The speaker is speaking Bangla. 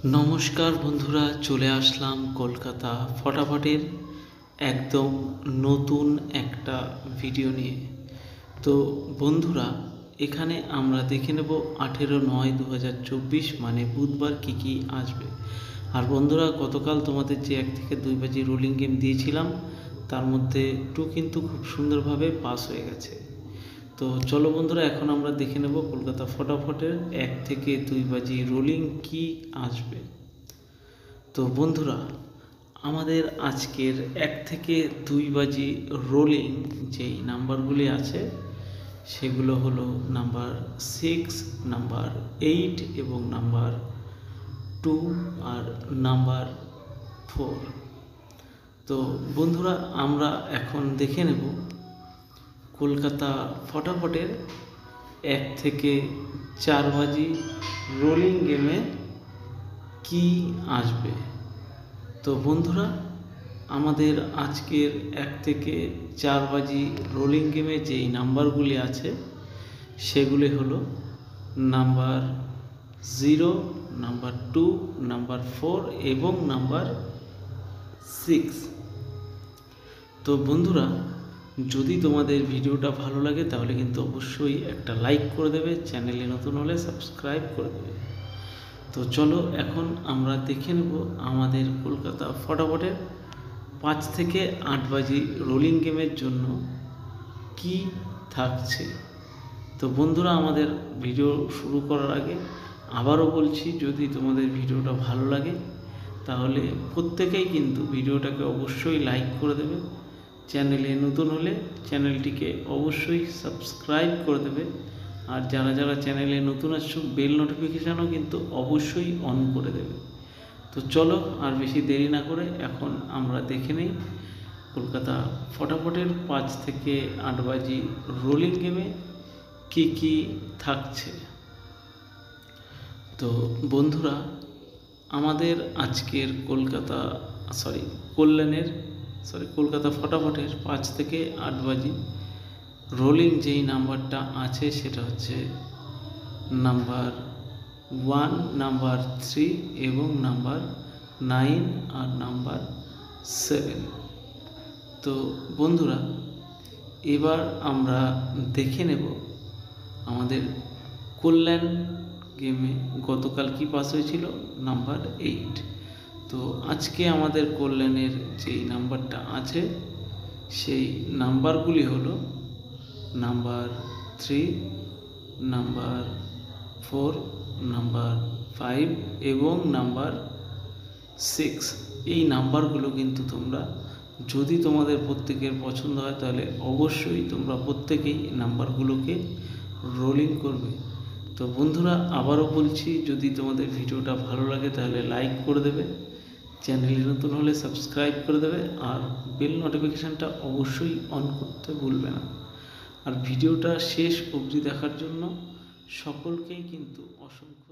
নমস্কার বন্ধুরা, চলে আসলাম কলকাতা ফটাফটের একদম নতুন একটা ভিডিও নিয়ে। তো বন্ধুরা, এখানে আমরা দেখে নেব 18/9/2024 মানে বুধবার কি কি আসবে। আর বন্ধুরা, গতকাল তোমাদের যে 1 থেকে 2 বাজি রোলিং গেম দিয়েছিলাম তার মধ্যে 2 কিন্তু খুব সুন্দরভাবে পাস হয়ে গেছে। তো চলো বন্ধুরা, এখন আমরা দেখে নেব কলকাতা ফটাফটের 1 থেকে 2 বাজি রোলিং কি আসবে। তো বন্ধুরা, আমাদের আজকের 1 থেকে 2 বাজি রোলিং যেই নাম্বারগুলি আছে সেগুলো হলো নাম্বার 6, নাম্বার 8 এবং নাম্বার 2 আর নাম্বার 4। তো বন্ধুরা, আমরা এখন দেখে নেব কলকাতা ফটাফটের 1 থেকে 4 বাজি রোলিং গেমে কি আসবে। তো বন্ধুরা, আমাদের আজকের 1 থেকে 4 বাজি রোলিং গেমে যেই নাম্বারগুলি আছে সেগুলি হলো নাম্বার 0, নাম্বার 2, নাম্বার 4 এবং নাম্বার 6। তো বন্ধুরা, যদি তোমাদের ভিডিওটা ভালো লাগে তাহলে কিন্তু অবশ্যই একটা লাইক করে দেবে, চ্যানেলে নতুন হলে সাবস্ক্রাইব করে দেবে। তো চলো এখন আমরা দেখে নেব আমাদের কলকাতা ফটাফটের 5 থেকে 8 বাজি রোলিং গেমের জন্য কি থাকছে। তো বন্ধুরা, আমাদের ভিডিও শুরু করার আগে আবারও বলছি, যদি তোমাদের ভিডিওটা ভালো লাগে তাহলে প্রত্যেকেই কিন্তু ভিডিওটাকে অবশ্যই লাইক করে দেবে, চ্যানেলে নতুন হলে চ্যানেলটিকে অবশ্যই সাবস্ক্রাইব করে দেবে। আর যারা যারা চ্যানেলে নতুন আসছো বেল নোটিফিকেশানও কিন্তু অবশ্যই অন করে দেবে। তো চলো আর বেশি দেরি না করে এখন আমরা দেখে নিই কলকাতা ফটাফটের 5 থেকে 8 বাজি রোলিং গেমে কি কি থাকছে। তো বন্ধুরা, আমাদের আজকের কলকাতা ফটাফটের 5 থেকে 8 বাজি রোলিং যেই নাম্বারটা আছে সেটা হচ্ছে নাম্বার 1, নাম্বার 3 এবং নাম্বার 9 আর নাম্বার 7। তো বন্ধুরা, এবার আমরা দেখে নেব আমাদের কল্যাণ গেমে গতকাল কি পাস হয়েছিল, নাম্বার 8। তো আজকে আমাদের কল্যাণের যেই নাম্বারটা আছে সেই নাম্বারগুলি হলো নাম্বার 3, নাম্বার 4, নাম্বার 5 এবং নাম্বার 6। এই নাম্বারগুলো কিন্তু তোমরা, যদি তোমাদের প্রত্যেকের পছন্দ হয় তাহলে অবশ্যই তোমরা প্রত্যেকেই নাম্বারগুলোকে রোলিং করবে। তো বন্ধুরা, আবারও বলছি, যদি তোমাদের ভিডিওটা ভালো লাগে তাহলে লাইক করে দেবে, চ্যানেলে নতুন হলে সাবস্ক্রাইব করে দেবে আর বেল নোটিফিকেশানটা অবশ্যই অন করতে ভুলবে না। আর ভিডিওটা শেষ অবধি দেখার জন্য সকলকেই কিন্তু অসংখ্য